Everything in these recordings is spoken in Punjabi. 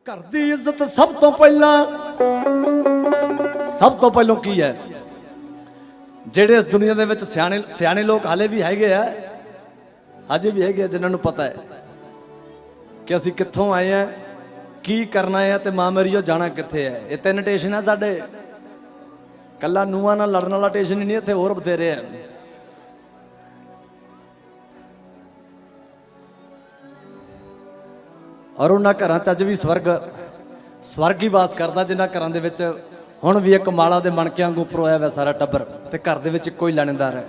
घर की इज्जत सब तो पहलों की है। ਜਿਹੜੇ इस दुनिया ਦੇ ਵਿੱਚ ਸਿਆਣੇ लोग हाले भी हैगे आ, अजे भी हैगे जिन्होंने पता है कि ਅਸੀਂ ਕਿੱਥੋਂ आए हैं, की करना है ਤੇ ਮਾਂ ਮੇਰੀ ਉਹ ਜਾਣਾ ਕਿੱਥੇ है। ਇਹ ਤਿੰਨ ਟੇਸ਼ਨ ਹੈ ਸਾਡੇ, ਕੱਲਾ ਨੂੰਹਾਂ ਨਾਲ ਲੜਨ ਵਾਲਾ ਟੇਸ਼ਨ ਹੀ ਨਹੀਂ, ਇੱਥੇ ਹੋਰ ਬਥੇਰੇ ਆ। ਔਰ ਉਹਨਾਂ ਘਰਾਂ 'ਚ ਅੱਜ ਵੀ ਸਵਰਗ ਹੀ ਵਾਸ ਕਰਦਾ, ਜਿਨ੍ਹਾਂ ਘਰਾਂ ਦੇ ਵਿੱਚ ਹੁਣ ਵੀ ਇੱਕ ਮਾਲਾ ਦੇ ਮਣਕਿਆਂ ਵਾਂਗੂ ਪਰੋਇਆ ਹੋਇਆ ਸਾਰਾ ਟੱਬਰ, ਤੇ ਘਰ ਦੇ ਵਿੱਚ ਕੋਈ ਲੈਣੇਦਾਰ ਹੈ।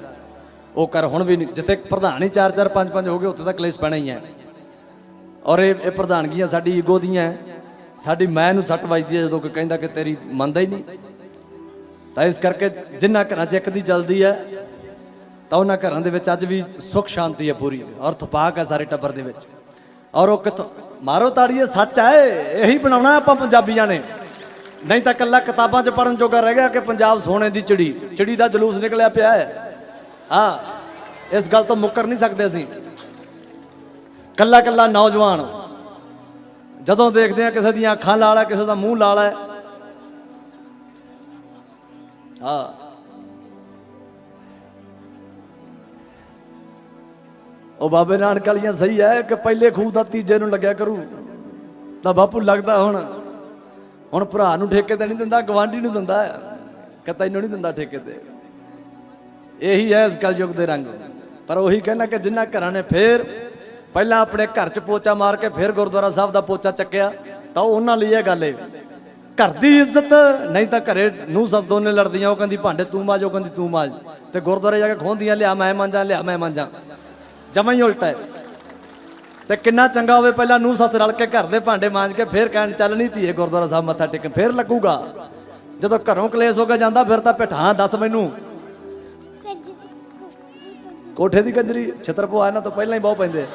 ਉਹ ਘਰ ਹੁਣ ਵੀ ਨਹੀਂ, ਜਿੱਥੇ ਪ੍ਰਧਾਨ ਹੀ 4-4 5-5 ਹੋ ਗਏ ਉੱਥੇ ਤਾਂ ਕਲੇਸ਼ ਪੈਣਾ ਹੀ ਹੈ। ਔਰ ਇਹ ਪ੍ਰਧਾਨਗੀਆਂ ਸਾਡੀ ਈਗੋ ਦੀਆਂ, ਸਾਡੀ ਮੈਂ ਨੂੰ ਸੱਟ ਵੱਜਦੀ ਹੈ ਜਦੋਂ ਕੋਈ ਕਹਿੰਦਾ ਕਿ ਤੇਰੀ ਮੰਨਦਾ ਹੀ ਨਹੀਂ। ਤਾਂ ਇਸ ਕਰਕੇ ਜਿਨ੍ਹਾਂ ਘਰਾਂ 'ਚ ਇੱਕ ਦੀ ਜਲਦੀ ਹੈ ਤਾਂ ਉਹਨਾਂ ਘਰਾਂ ਦੇ ਵਿੱਚ ਅੱਜ ਵੀ ਸੁੱਖ ਸ਼ਾਂਤੀ ਹੈ ਪੂਰੀ, ਔਰ ਥਪਾਕ ਹੈ ਸਾਰੇ ਟੱਬਰ ਦੇ ਵਿੱਚ। ਔਰ ਉਹ ਕਿੱਥੋਂ ਮਾਰੋ ਤਾੜੀਏ, ਸੱਚ ਹੈ, ਇਹੀ ਬਣਾਉਣਾ ਆਪਾਂ ਪੰਜਾਬੀਆਂ ਨੇ। ਨਹੀਂ ਤਾਂ ਇਕੱਲਾ ਕਿਤਾਬਾਂ 'ਚ ਪੜ੍ਹਨ ਜੋਗਾ ਰਹਿ ਗਿਆ ਕਿ ਪੰਜਾਬ ਸੋਨੇ ਦੀ ਚਿੜੀ ਦਾ ਜਲੂਸ ਨਿਕਲਿਆ ਪਿਆ ਹੈ। ਹਾਂ, ਇਸ ਗੱਲ ਤੋਂ ਮੁੱਕਰ ਨਹੀਂ ਸਕਦੇ ਅਸੀਂ। ਕੱਲਾ ਨੌਜਵਾਨ ਜਦੋਂ ਦੇਖਦੇ ਆ ਕਿਸੇ ਦੀਆਂ ਅੱਖਾਂ ਲਾਲ ਹੈ, ਕਿਸੇ ਦਾ ਮੂੰਹ ਲਾਲ ਹੈ। ਹਾਂ, ਉਹ ਬਾਬੇ ਨਾਨਕ ਵਾਲੀਆਂ ਸਹੀ ਹੈ ਕਿ ਪਹਿਲੇ ਖੂਹ ਦਾ ਤੀਜੇ ਨੂੰ ਲੱਗਿਆ ਕਰੂ। ਤਾਂ ਬਾਪੂ ਲੱਗਦਾ ਹੁਣ ਭਰਾ ਨੂੰ ਠੇਕੇ ਤੇ ਨਹੀਂ ਦਿੰਦਾ, ਗਵਾਂਢੀ ਨੂੰ ਦਿੰਦਾ, ਕਿ ਤੈਨੂੰ ਨਹੀਂ ਦਿੰਦਾ ਠੇਕੇ ਤੇ। ਇਹੀ ਹੈ ਇਸ ਕਲਯੁਗ ਦੇ ਰੰਗ। ਪਰ ਉਹੀ ਕਹਿਣਾ ਕਿ ਜਿਨ੍ਹਾਂ ਘਰਾਂ ਨੇ ਫੇਰ ਪਹਿਲਾਂ ਆਪਣੇ ਘਰ 'ਚ ਪੋਚਾ ਮਾਰ ਕੇ ਫਿਰ ਗੁਰਦੁਆਰਾ ਸਾਹਿਬ ਦਾ ਪੋਚਾ ਚੱਕਿਆ, ਤਾਂ ਉਹਨਾਂ ਲਈ ਇਹ ਗੱਲ ਹੈ ਘਰ ਦੀ ਇੱਜ਼ਤ। ਨਹੀਂ ਤਾਂ ਘਰੇ ਨੂੰ ਸੱਸ ਦੋਨੇ ਲੜਦੀਆਂ, ਉਹ ਕਹਿੰਦੀ ਭਾਂਡੇ ਤੂੰ ਮਾਂਜ, ਉਹ ਕਹਿੰਦੀ ਤੂੰ ਮਾਂਜ, ਤੇ ਗੁਰਦੁਆਰੇ ਜਾ ਕੇ ਖੋਹਦੀਆਂ, ਲਿਆ ਮੈਂ ਮਾਂਜਾਂ, ਲਿਆ ਮੈਂ ਮਾਂਜਾਂ। ਜਮਾ ਹੀ ਉਲਟਾ ਹੈ। ਤੇ ਕਿੰਨਾ ਚੰਗਾ ਹੋਵੇ ਪਹਿਲਾਂ ਨੂੰ ਸੱਸ ਰਲ ਕੇ ਘਰ ਦੇ ਭਾਂਡੇ ਮਾਂਜ ਕੇ ਫਿਰ ਕਹਿਣ ਚੱਲ ਨਹੀਂ ਧੀਏ ਗੁਰਦੁਆਰਾ ਸਾਹਿਬ ਮੱਥਾ ਟੇਕਣ, ਫਿਰ ਲੱਗੂਗਾ। ਜਦੋਂ ਘਰੋਂ ਕਲੇਸ਼ ਹੋ ਕੇ ਜਾਂਦਾ ਫਿਰ ਤਾਂ ਪਿਠਾਂ ਦੱਸ ਮੈਨੂੰ ਕੋਠੇ ਦੀ ਕੰਜਰੀ ਛਿੱਤਰ ਪਵਾ ਇਹਨਾਂ ਤੋਂ ਪਹਿਲਾਂ ਹੀ ਬਹੁਤ ਪੈਂਦੇ।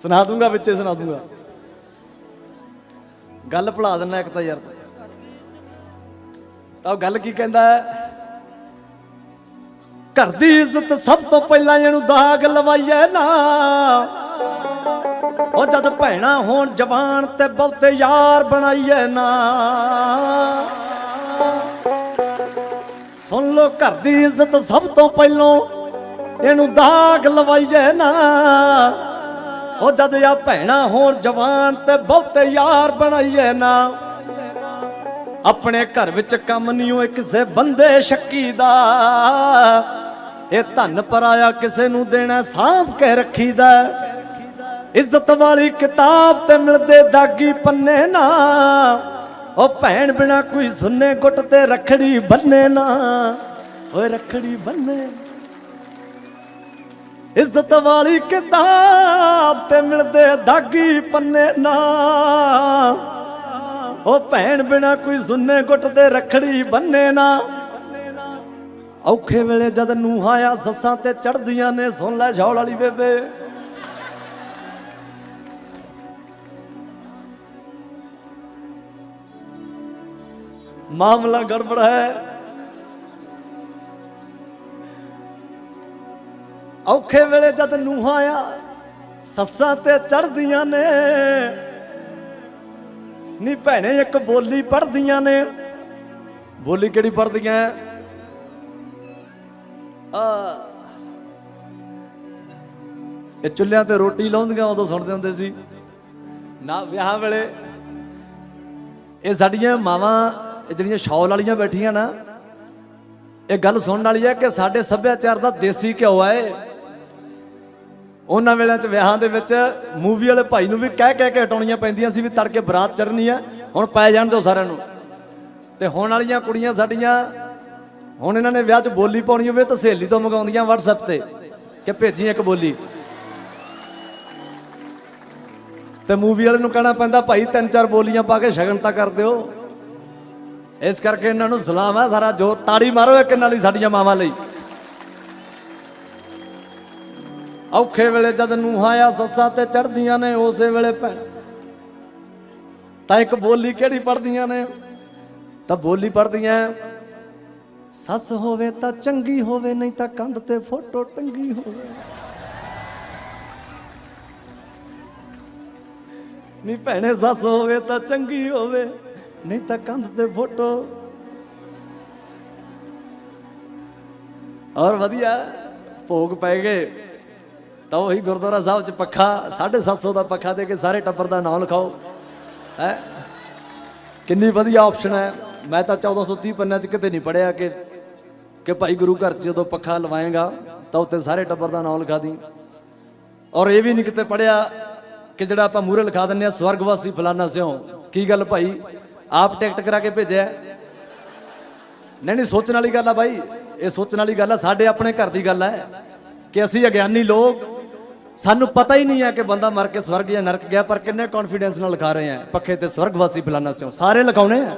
ਸੁਣਾ ਦੂੰਗਾ, ਵਿੱਚੇ ਸੁਣਾ ਦੂੰਗਾ, ਗੱਲ ਭੁਲਾ ਦਿੰਦਾ ਇੱਕ ਤਾਂ ਯਾਰ। ਤਾਂ ਉਹ ਗੱਲ ਕੀ ਕਹਿੰਦਾ ਹੈ, ਘਰ ਦੀ ਇੱਜ਼ਤ ਸਭ ਤੋਂ ਪਹਿਲਾਂ ਇਹਨੂੰ ਦਾਗ ਲਵਾਈਏ ਨਾ। ਉਹ ਜਦ ਭੈਣਾ ਹੋਣ ਜਵਾਨ ਤੇ ਬਹੁਤੇ ਯਾਰ ਬਣਾਈਏ ਨਾ। ਸੁਣ ਲੋ, ਘਰ ਦੀ ਇੱਜ਼ਤ ਸਭ ਤੋਂ ਪਹਿਲਾਂ ਇਹਨੂੰ ਦਾਗ ਲਵਾਈਏ ਨਾ। ਉਹ ਜਦ ਆ ਭੈਣਾ ਹੋਣ ਜਵਾਨ ਤੇ ਬਹੁਤੇ ਯਾਰ ਬਣਾਈਏ ਨਾ। ਆਪਣੇ ਘਰ ਵਿੱਚ ਕੰਮ ਨਹੀਂ ਹੋਏ ਕਿਸੇ ਬੰਦੇ ਸ਼ੱਕੀ ਦਾ। ਇਹ ਧਨ ਪਰਾਇਆ ਕਿਸੇ ਨੂੰ ਦੇਣਾ ਸਾਂਭ ਕੇ ਰੱਖੀਦਾ। ਇੱਜ਼ਤ ਵਾਲੀ ਕਿਤਾਬ ਤੇ ਮਿਲਦੇ ਦਾਗੀ ਪੰਨੇ ਨਾ। ਉਹ ਭੈਣ ਬਿਨਾ ਕੋਈ ਸੁੰਨੇ ਗੁੱਟ ਤੇ ਰੱਖੜੀ ਬੰਨੇ ਨਾ। ਓਏ ਰੱਖੜੀ ਬੰਨੇ, ਇੱਜ਼ਤ ਵਾਲੀ ਕਿਤਾਬ ਤੇ ਮਿਲਦੇ ਦਾਗੀ ਪੰਨੇ ਨਾ। ਉਹ ਭੈਣ ਬਿਨਾ ਕੋਈ ਸੁੰਨੇ ਗੁੱਟ ਤੇ ਰੱਖੜੀ ਬੰਨੇ ਨਾ। ਔਖੇ ਵੇਲੇ ਜਦ ਨੂੰਹਾਂ ਆ ਸੱਸਾਂ ਤੇ ਚੜਦੀਆਂ ਨੇ, ਸੁਣ ਲੈ ਛੌਲ ਵਾਲੀ ਬੇਬੇ। ਮਾਮਲਾ ਗੜਬੜ ਹੈ। ਔਖੇ ਵੇਲੇ ਜਦ ਨੂੰਹਾਂ ਆ ਸੱਸਾਂ ਤੇ ਚੜਦੀਆਂ ਨੇ, ਨੀ ਭੈਣੇ ਇੱਕ ਬੋਲੀ ਪੜ੍ਹਦੀਆਂ ਨੇ। ਬੋਲੀ ਕਿਹੜੀ ਪੜ੍ਹਦੀਆਂ? ਇਹ ਚੁੱਲ੍ਹਿਆਂ ਤੇ ਰੋਟੀ ਲਾਉਂਦੀਆਂ ਉਦੋਂ ਸੁਣਦੇ ਹੁੰਦੇ ਸੀ ਨਾ ਵਿਆਹ ਵੇਲੇ। ਇਹ ਸਾਡੀਆਂ ਮਾਵਾਂ ਜਿਹੜੀਆਂ ਸ਼ੌਲ ਵਾਲੀਆਂ ਬੈਠੀਆਂ ਨਾ, ਇਹ ਗੱਲ ਸੁਣਨ ਵਾਲੀ ਹੈ ਕਿ ਸਾਡੇ ਸੱਭਿਆਚਾਰ ਦਾ ਦੇਸੀ ਘਿਓ ਹੈ। ਉਹਨਾਂ ਵੇਲਿਆਂ 'ਚ ਵਿਆਹਾਂ ਦੇ ਵਿੱਚ ਮੂਵੀ ਵਾਲੇ ਭਾਈ ਨੂੰ ਵੀ ਕਹਿ ਕੇ ਹਟਾਉਣੀਆਂ ਪੈਂਦੀਆਂ ਸੀ ਵੀ ਤੜਕੇ ਬਰਾਤ ਚੜ੍ਹਨੀ ਆ, ਹੁਣ ਪੈ ਜਾਣ ਦਿਓ ਸਾਰਿਆਂ ਨੂੰ। ਤੇ ਹੁਣ ਵਾਲੀਆਂ ਕੁੜੀਆਂ ਸਾਡੀਆਂ, ਹੁਣ ਇਹਨਾਂ ਨੇ ਵਿਆਹ 'ਚ ਬੋਲੀ ਪਾਉਣੀ ਹੋਵੇ ਤਾਂ ਸਹੇਲੀ ਤੋਂ ਮੰਗਾਉਂਦੀਆਂ WhatsApp ਤੇ ਕਿ ਭੇਜੀ ਇੱਕ ਬੋਲੀ। ਤੇ ਮੂਵੀ ਵਾਲੇ ਨੂੰ ਕਹਿਣਾ ਪੈਂਦਾ ਭਾਈ 3-4 ਬੋਲੀਆਂ ਪਾ ਕੇ ਸ਼ਗਨ ਤਾਂ ਕਰ ਦਿਓ। ਇਸ ਕਰਕੇ ਇਹਨਾਂ ਨੂੰ ਸਲਾਮ ਹੈ, ਸਾਰਾ ਜ਼ੋਰ ਤਾੜੀ ਮਾਰੋ ਇੱਕ ਇਹਨਾਂ ਲਈ, ਸਾਡੀਆਂ ਮਾਵਾਂ ਲਈ। ਔਖੇ ਵੇਲੇ ਜਦ ਨੂੰਹਾਂ ਆ ਸੱਸਾਂ ਤੇ ਚੜ੍ਹਦੀਆਂ ਨੇ, ਉਸੇ ਵੇਲੇ ਭੈਣ ਤਾਂ ਇੱਕ ਬੋਲੀ ਕਿਹੜੀ ਪੜ੍ਹਦੀਆਂ ਨੇ? ਤਾਂ ਬੋਲੀ ਪੜ੍ਹਦੀਆਂ, ਸੱਸ ਹੋਵੇ ਤਾਂ ਚੰਗੀ ਹੋਵੇ, ਨਹੀਂ ਤਾਂ ਕੰਧ ਤੇ ਫੋਟੋ ਟੰਗੀ ਹੋਵੇ। ਨੀ ਭੈਣੇ ਸੱਸ ਹੋਵੇ ਤਾਂ ਚੰਗੀ ਹੋਵੇ, ਨਹੀਂ ਤਾਂ ਕੰਧ ਤੇ ਫੋਟੋ। ਔਰ ਵਧੀਆ ਭੋਗ ਪੈ ਗਏ ਤਾਂ ਉਹੀ ਗੁਰਦੁਆਰਾ ਸਾਹਿਬ 'ਚ ਪੱਖਾ 750 ਦਾ ਪੱਖਾ ਦੇ ਕੇ ਸਾਰੇ ਟੱਬਰ ਦਾ ਨਾਮ ਲਿਖਾਓ ਹੈ। ਕਿੰਨੀ ਵਧੀਆ ਆਪਸ਼ਨ ਹੈ। ਮੈਂ ਤਾਂ 1430 ਪੰਨਿਆਂ 'ਚ ਕਿਤੇ ਨਹੀਂ ਪੜ੍ਹਿਆ ਕਿ ਭਾਈ ਗੁਰੂ ਘਰ 'ਚ ਜਦੋਂ ਪੱਖਾ ਲਵਾਏਗਾ ਤਾਂ ਉੱਤੇ ਸਾਰੇ ਟੱਬਰ ਦਾ ਨਾਮ ਲਿਖਾ ਦੀ। ਔਰ ਇਹ ਵੀ ਨਹੀਂ ਕਿਤੇ ਪੜ੍ਹਿਆ ਕਿ ਜਿਹੜਾ ਆਪਾਂ ਮੂਹਰੇ ਲਿਖਾ ਦਿੰਦੇ ਆ ਸਵਰਗਵਾਸੀ ਫਲਾਨਾ ਸਿਓ। ਕੀ ਗੱਲ ਭਾਈ ਆਪ ਟਿਕਟ ਕਰਾ ਕੇ ਭੇਜਿਆ? ਨਹੀਂ ਸੋਚਣ ਵਾਲੀ ਗੱਲ ਆ ਬਾਈ, ਇਹ ਸੋਚਣ ਵਾਲੀ ਗੱਲ ਆ। ਸਾਡੇ ਆਪਣੇ ਘਰ ਦੀ ਗੱਲ ਹੈ ਕਿ ਅਸੀਂ ਅਗਿਆਨੀ ਲੋਕ, ਸਾਨੂੰ ਪਤਾ ਹੀ ਨਹੀਂ ਹੈ ਕਿ ਬੰਦਾ ਮਰ ਕੇ ਸਵਰਗ ਜਾਂ ਨਰਕ ਗਿਆ, ਪਰ ਕਿੰਨੇ ਕੌਨਫੀਡੈਂਸ ਨਾਲ ਲਿਖਾ ਰਹੇ ਆ ਪੱਖੇ ਤੇ ਸਵਰਗਵਾਸੀ ਫਲਾਨਾ ਸਿਓ। ਸਾਰੇ ਲਿਖਾਉਣੇ ਆ।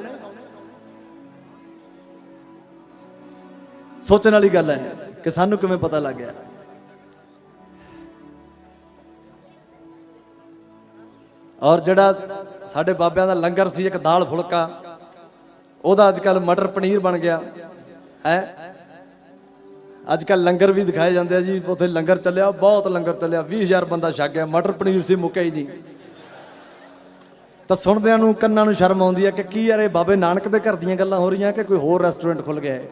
ਸੋਚਣ ਵਾਲੀ ਗੱਲ ਹੈ ਕਿ ਸਾਨੂੰ ਕਿਵੇਂ ਪਤਾ ਲੱਗ ਗਿਆ। ਔਰ ਜਿਹੜਾ ਸਾਡੇ ਬਾਬਿਆਂ ਦਾ ਲੰਗਰ ਸੀ ਇੱਕ ਦਾਲ ਫੁਲਕਾ, ਉਹਦਾ ਅੱਜ ਕੱਲ ਮਟਰ ਪਨੀਰ ਬਣ ਗਿਆ ਹੈ। ਅੱਜ ਕੱਲ ਲੰਗਰ ਵੀ ਦਿਖਾਏ ਜਾਂਦੇ ਆ ਜੀ, ਉੱਥੇ ਲੰਗਰ ਚੱਲਿਆ, ਬਹੁਤ ਲੰਗਰ ਚੱਲਿਆ, 20,000 ਬੰਦਾ ਛਕ ਗਿਆ, ਮਟਰ ਪਨੀਰ ਸੀ ਮੁੱਕਿਆ ਹੀ ਨਹੀਂ। ਤਾਂ ਸੁਣਦਿਆਂ ਨੂੰ ਕੰਨਾਂ ਨੂੰ ਸ਼ਰਮ ਆਉਂਦੀ ਹੈ ਕਿ ਕੀ ਯਾਰ ਇਹ ਬਾਬੇ ਨਾਨਕ ਦੇ ਘਰ ਦੀਆਂ ਗੱਲਾਂ ਹੋ ਰਹੀਆਂ ਕਿ ਕੋਈ ਹੋਰ ਰੈਸਟੋਰੈਂਟ ਖੁੱਲ ਗਿਆ ਹੈ।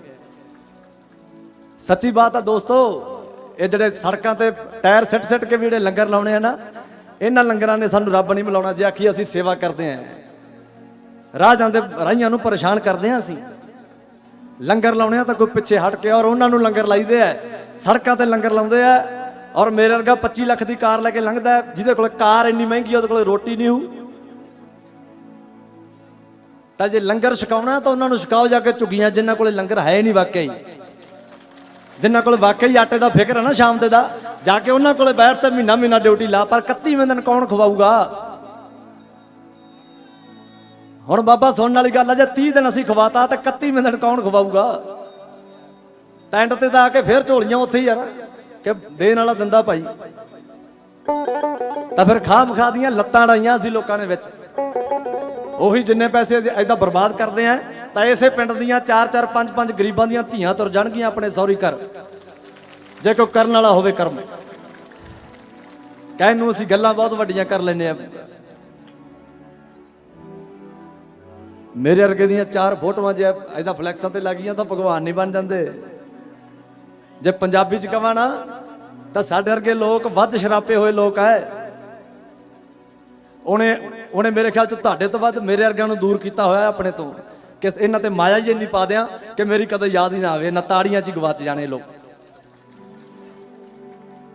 ਸੱਚੀ ਬਾਤ ਆ ਦੋਸਤੋ, ਇਹ ਜਿਹੜੇ ਸੜਕਾਂ ਤੇ ਟਾਇਰ ਸਿੱਟ ਕੇ ਵੀ ਜਿਹੜੇ ਲੰਗਰ ਲਾਉਣੇ ਆ ਨਾ, ਇਹਨਾਂ ਲੰਗਰਾਂ ਨੇ ਸਾਨੂੰ ਰੱਬ ਨਹੀਂ ਮਿਲਾਉਣਾ। ਜੇ ਆਖੀ ਅਸੀਂ ਸੇਵਾ ਕਰਦੇ ਹਾਂ, ਰਾਹ ਜਾਂਦੇ ਰਾਹੀਆਂ ਨੂੰ ਪਰੇਸ਼ਾਨ ਕਰਦੇ ਹਾਂ, ਅਸੀਂ ਲੰਗਰ ਲਾਉਣੇ ਆ ਤਾਂ ਕੋਈ ਪਿੱਛੇ ਹਟ ਕੇ, ਔਰ ਉਹਨਾਂ ਨੂੰ ਲੰਗਰ ਲਾਈਦੇ ਆ, ਸੜਕਾਂ ਤੇ ਲੰਗਰ ਲਾਉਂਦੇ ਆ। ਔਰ ਮੇਰੇ ਵਰਗਾ 25 ਲੱਖ ਦੀ ਕਾਰ ਲੈ ਕੇ ਲੰਘਦਾ, ਜਿਹਦੇ ਕੋਲ ਕਾਰ ਇੰਨੀ ਮਹਿੰਗੀ ਉਹਦੇ ਕੋਲ ਰੋਟੀ ਨਹੀਂ ਹੋਊ। ਤਾਂ ਜੇ ਲੰਗਰ ਛਕਾਉਣਾ ਤਾਂ ਉਹਨਾਂ ਨੂੰ ਛਕਾਓ ਜਾ ਕੇ ਝੁੱਗੀਆਂ, ਜਿਨ੍ਹਾਂ ਕੋਲ ਲੰਗਰ ਹੈ ਨਹੀਂ ਵਾਕਈ, ਜਿਨ੍ਹਾਂ ਕੋਲ ਵਾਕਈ ਆਟੇ ਦਾ ਫਿਕਰ ਹੈ ਨਾ ਸ਼ਾਮ ਦੇ ਦਾ, ਜਾ ਕੇ ਉਹਨਾਂ ਕੋਲੇ ਬੈਠ ਤੇ ਮਹੀਨਾ ਡਿਊਟੀ ਲਾ। ਪਰ 31ਵੇਂ ਦਿਨ ਕੌਣ ਖਵਾਊਗਾ? ਹੁਣ ਬਾਬਾ ਸੁਣਨ ਵਾਲੀ ਗੱਲ ਆ, ਜੇ 30 ਦਿਨ ਅਸੀਂ ਖਵਾਤਾ ਤਾਂ 31ਵੇਂ ਦਿਨ ਕੌਣ ਖਵਾਊਗਾ? ਟੈਂਟ ਤੇ ਤਾਂ ਆ ਕੇ ਫੇਰ ਝੋਲੀਆਂ ਉੱਥੇ ਹੀ ਯਾਰ ਕਿ ਦੇਣ ਵਾਲਾ ਦਿੰਦਾ ਭਾਈ। ਤਾਂ ਫਿਰ ਖਾ ਮਖਾ ਦੀਆਂ ਲੱਤਾਂ ਡਾਈਆਂ ਸੀ ਲੋਕਾਂ ਨੇ ਵਿੱਚ। ਉਹੀ ਜਿੰਨੇ ਪੈਸੇ ਐਦਾਂ ਬਰਬਾਦ ਕਰਦੇ ਆ, ਤਾਂ ਇਸੇ ਪਿੰਡ ਦੀਆਂ 4-4 5-5 ਗਰੀਬਾਂ ਦੀਆਂ ਧੀਆਂ ਤੁਰ ਜਾਣਗੀਆਂ ਆਪਣੇ ਸਹੁਰੀ ਘਰ, ਜੇ ਕੋਈ ਕਰਨ ਵਾਲਾ ਹੋਵੇ ਕਰਮ। ਕਹਿਣ ਨੂੰ ਅਸੀਂ ਗੱਲਾਂ ਬਹੁਤ ਵੱਡੀਆਂ ਕਰ ਲੈਂਦੇ ਆ। ਮੇਰੇ ਵਰਗੇ ਦੀਆਂ 4 ਫੋਟੋਆਂ ਜੇ ਐਦਾਂ ਫਲੈਕਸਾਂ ਤੇ ਲੱਗੀਆਂ ਤਾਂ ਭਗਵਾਨ ਨਹੀਂ ਬਣ ਜਾਂਦੇ। ਜੇ ਪੰਜਾਬੀ ਚ ਕਹਾਂ ਨਾ ਤਾਂ ਸਾਡੇ ਵਰਗੇ ਲੋਕ ਵੱਧ ਸ਼ਰਾਪੇ ਹੋਏ ਲੋਕ ਹੈ। ਉਹਨੇ ਮੇਰੇ ਖਿਆਲ ਚ ਤੁਹਾਡੇ ਤੋਂ ਵੱਧ ਮੇਰੇ ਵਰਗਿਆਂ ਨੂੰ ਦੂਰ ਕੀਤਾ ਹੋਇਆ ਆਪਣੇ ਤੋਂ, ਕਿ ਇਹਨਾਂ ਤੇ ਮਾਇਆ ਹੀ ਇੰਨੀ ਪਾ ਦਿਆਂ ਕਿ ਮੇਰੀ ਕਦੇ ਯਾਦ ਹੀ ਨਾ ਆਵੇ, ਨਾ ਤਾੜੀਆਂ 'ਚ ਹੀ ਗਵਾਚ ਜਾਣੇ ਲੋਕ।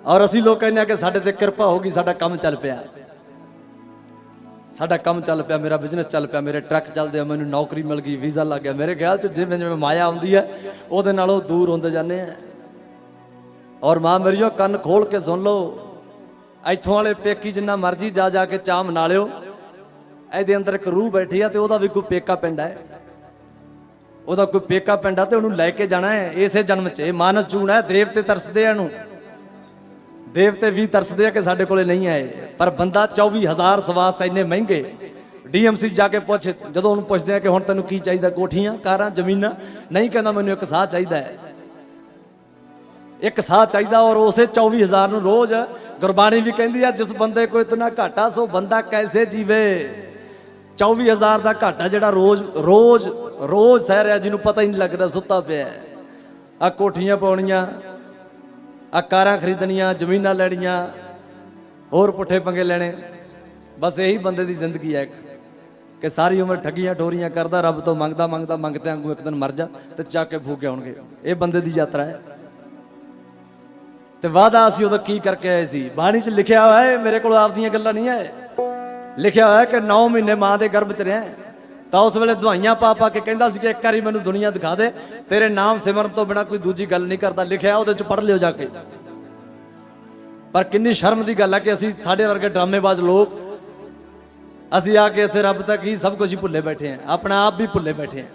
ਔਰ ਅਸੀਂ ਲੋਕ ਕਹਿੰਦੇ ਆ ਕਿ ਸਾਡੇ ਤੇ ਕਿਰਪਾ ਹੋ ਗਈ, ਸਾਡਾ ਕੰਮ ਚੱਲ ਪਿਆ, ਸਾਡਾ ਕੰਮ ਚੱਲ ਪਿਆ, ਮੇਰਾ ਬਿਜ਼ਨਸ ਚੱਲ ਪਿਆ, ਮੇਰੇ ਟਰੱਕ ਚੱਲਦੇ ਆ, ਮੈਨੂੰ ਨੌਕਰੀ ਮਿਲ ਗਈ, ਵੀਜ਼ਾ ਲੱਗ ਗਿਆ। ਮੇਰੇ ਖਿਆਲ 'ਚ ਜਿਵੇਂ ਜਿਵੇਂ ਮਾਇਆ ਆਉਂਦੀ ਹੈ ਉਹਦੇ ਨਾਲੋਂ ਦੂਰ ਹੁੰਦੇ ਜਾਂਦੇ ਆ। ਔਰ ਮਾਂ ਮੇਰੀਓ ਕੰਨ ਖੋਲ ਕੇ ਸੁਣ ਲਓ, ਇੱਥੋਂ ਵਾਲੇ ਪੇਕੀ ਜਿੰਨਾ ਮਰਜ਼ੀ ਜਾ ਕੇ ਚਾਹ ਮਨਾ ਲਿਓ, ਇਹਦੇ ਅੰਦਰ ਇੱਕ ਰੂਹ ਬੈਠੀ ਆ ਤੇ ਉਹਦਾ ਵੀ ਕੋਈ ਪੇਕਾ ਪਿੰਡ ਹੈ, ਉਹਦਾ ਕੋਈ ਪੇਕਾ ਪਿੰਡ ਆ ਤੇ ਉਹਨੂੰ ਲੈ ਕੇ ਜਾਣਾ ਹੈ ਇਸੇ ਜਨਮ 'ਚ। ਇਹ ਮਾਨਸ ਜੂਨ ਹੈ, ਦੇਵਤੇ ਤਰਸਦੇ ਆ ਇਹਨੂੰ, ਦੇਵਤੇ ਵੀ ਤਰਸਦੇ ਆ ਕਿ ਸਾਡੇ ਕੋਲੇ ਨਹੀਂ ਆਏ। ਪਰ ਬੰਦਾ 24,000 ਸਵਾਸ ਇੰਨੇ ਮਹਿੰਗੇ। ਡੀਐਮਸੀ ਜਾ ਕੇ ਪੁੱਛ, ਜਦੋਂ ਉਹਨੂੰ ਪੁੱਛਦੇ ਆ ਕਿ ਹੁਣ ਤੈਨੂੰ ਕੀ ਚਾਹੀਦਾ, ਕੋਠੀਆਂ, ਕਾਰਾਂ, ਜ਼ਮੀਨਾਂ, ਨਹੀਂ ਕਹਿੰਦਾ ਮੈਨੂੰ ਇੱਕ ਸਾਹ ਚਾਹੀਦਾ ਹੈ, ਇੱਕ ਸਾਹ ਚਾਹੀਦਾ। ਔਰ ਉਸੇ 24,000 ਨੂੰ ਰੋਜ਼ ਗੁਰਬਾਣੀ ਵੀ ਕਹਿੰਦੀ ਆ, ਜਿਸ ਬੰਦੇ ਕੋ ਇਤਨਾ ਘਾਟਾ ਸੋ ਬੰਦਾ ਕੈਸੇ ਜੀਵੇ। 24,000 ਦਾ ਘਾਟਾ ਜਿਹੜਾ ਰੋਜ਼ ਸਹਿ ਰਿਹਾ, ਜਿਹਨੂੰ ਪਤਾ ਹੀ ਨਹੀਂ ਲੱਗਦਾ, ਸੁੱਤਾ ਪਿਆ। ਆ ਕੋਠੀਆਂ ਪਾਉਣੀਆਂ, ਆ ਕਾਰਾਂ ਖਰੀਦਣੀਆਂ, ਜ਼ਮੀਨਾਂ ਲੈਣੀਆਂ, ਹੋਰ ਪੁੱਠੇ ਪੰਗੇ ਲੈਣੇ, ਬਸ ਇਹੀ ਬੰਦੇ ਦੀ ਜ਼ਿੰਦਗੀ ਹੈ ਕਿ ਸਾਰੀ ਉਮਰ ਠੱਗੀਆਂ ਠੋਰੀਆਂ ਕਰਦਾ, ਰੱਬ ਤੋਂ ਮੰਗਦਾ ਮੰਗਤੇ ਵਾਂਗੂ ਇੱਕ ਦਿਨ ਮਰ ਜਾ ਤੇ ਚੱਕ ਕੇ ਫੂਕੇ ਆਉਣਗੇ। ਇਹ ਬੰਦੇ ਦੀ ਯਾਤਰਾ ਹੈ। ਤੇ ਵਾਅਦਾ ਅਸੀਂ ਉਦੋਂ ਕੀ ਕਰਕੇ ਆਏ ਸੀ? ਬਾਣੀ 'ਚ ਲਿਖਿਆ ਹੋਇਆ ਹੈ, ਮੇਰੇ ਕੋਲ ਆਪਦੀਆਂ ਗੱਲਾਂ ਨਹੀਂ ਹੈ, ਲਿਖਿਆ ਹੋਇਆ ਕਿ 9 ਮਹੀਨੇ ਮਾਂ ਦੇ ਗਰਭ 'ਚ ਰਿਹਾ। ਤਾਂ ਉਸ ਵੇਲੇ ਦਵਾਈਆਂ ਪਾ ਕੇ ਕਹਿੰਦਾ ਸੀ ਕਿ ਇੱਕ ਵਾਰੀ ਮੈਨੂੰ ਦੁਨੀਆ ਦਿਖਾ ਦੇ, ਤੇਰੇ ਨਾਮ ਸਿਮਰਨ ਤੋਂ ਬਿਨਾਂ ਕੋਈ ਦੂਜੀ ਗੱਲ ਨਹੀਂ ਕਰਦਾ। ਲਿਖਿਆ ਉਹਦੇ 'ਚ, ਪੜ੍ਹ ਲਿਓ ਜਾ ਕੇ। ਪਰ ਕਿੰਨੀ ਸ਼ਰਮ ਦੀ ਗੱਲ ਹੈ ਕਿ ਅਸੀਂ, ਸਾਡੇ ਵਰਗੇ ਡਰਾਮੇਬਾਜ਼ ਲੋਕ, ਅਸੀਂ ਆ ਕੇ ਇੱਥੇ ਰੱਬ ਤੱਕ ਹੀ ਸਭ ਕੁਝ ਹੀ ਭੁੱਲੇ ਬੈਠੇ ਹਾਂ, ਆਪਣਾ ਆਪ ਵੀ ਭੁੱਲੇ ਬੈਠੇ ਹਾਂ।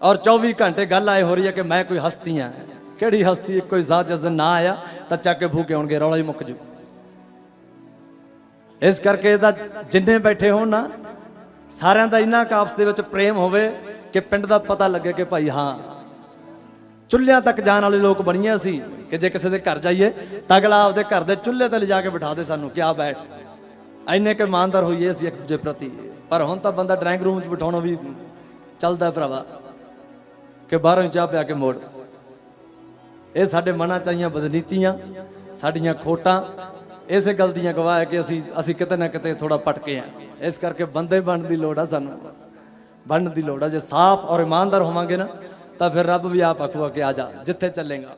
ਔਰ 24 ਘੰਟੇ ਗੱਲ ਆਏ ਹੋ ਰਹੀ ਹੈ ਕਿ ਮੈਂ ਕੋਈ ਹਸਤੀ ਹਾਂ। ਕਿਹੜੀ ਹਸਤੀ? ਇੱਕੋ ਹੀ ਸਾਥ, ਜਿਸ ਦਿਨ ਨਾ ਆਇਆ ਤਾਂ ਚੱਕ ਕੇ ਫੂਕੇ ਆਉਣਗੇ, ਰੌਲਾ ਹੀ ਮੁੱਕ ਜੂ। ਇਸ ਕਰਕੇ ਇਹਦਾ ਜਿੰਨੇ ਬੈਠੇ ਹੋਣ ਨਾ, ਸਾਰਿਆਂ ਦਾ ਇੰਨਾ ਆਪਸ ਦੇ ਵਿੱਚ ਪ੍ਰੇਮ ਹੋਵੇ ਕਿ ਪਿੰਡ ਦਾ ਪਤਾ ਲੱਗੇ ਕਿ ਭਾਈ ਹਾਂ, ਚੁੱਲ੍ਹਿਆਂ ਤੱਕ ਜਾਣ ਵਾਲੇ ਲੋਕ ਬਣੀਆਂ ਸੀ ਕਿ ਜੇ ਕਿਸੇ ਦੇ ਘਰ ਜਾਈਏ ਤਾਂ ਅਗਲਾ ਆਪਦੇ ਘਰ ਦੇ ਚੁੱਲ੍ਹੇ ਤੇ ਲਿਜਾ ਕੇ ਬਿਠਾ ਦੇ ਸਾਨੂੰ ਕਿ ਆ ਬੈਠ, ਇੰਨੇ ਕੁ ਇਮਾਨਦਾਰ ਹੋਈਏ ਅਸੀਂ ਇੱਕ ਦੂਜੇ ਪ੍ਰਤੀ। ਪਰ ਹੁਣ ਤਾਂ ਬੰਦਾ ਡਰਾਇੰਗ ਰੂਮ 'ਚ ਬਿਠਾਉਣਾ ਵੀ ਚੱਲਦਾ ਭਰਾਵਾ ਕਿ ਬਾਹਰੋਂ ਹੀ ਚਾਹ ਪਿਆ ਕੇ ਮੋੜ। ਇਹ ਸਾਡੇ ਮਨਾਂ 'ਚ ਆਈਆਂ ਬਦਨੀਤੀਆਂ, ਸਾਡੀਆਂ ਖੋਟਾਂ, ਇਸੇ ਗੱਲ ਦੀਆਂ ਗਵਾਹ ਹੈ ਕਿ ਅਸੀਂ ਕਿਤੇ ਨਾ ਕਿਤੇ ਥੋੜਾ ਪਟਕੇ ਆ। ਇਸ ਕਰਕੇ ਬੰਦੇ ਬਣਨ ਦੀ ਲੋੜ ਆ, ਸਾਨੂੰ ਬਣਨ ਦੀ ਲੋੜ ਆ। ਜੇ ਸਾਫ਼ ਔਰ ਇਮਾਨਦਾਰ ਹੋਵਾਂਗੇ ਨਾ ਤਾਂ ਫਿਰ ਰੱਬ ਵੀ ਆਪ ਆਖੂਗਾ ਕਿ ਆ ਜਾ, ਜਿੱਥੇ ਚੱਲੇਗਾ।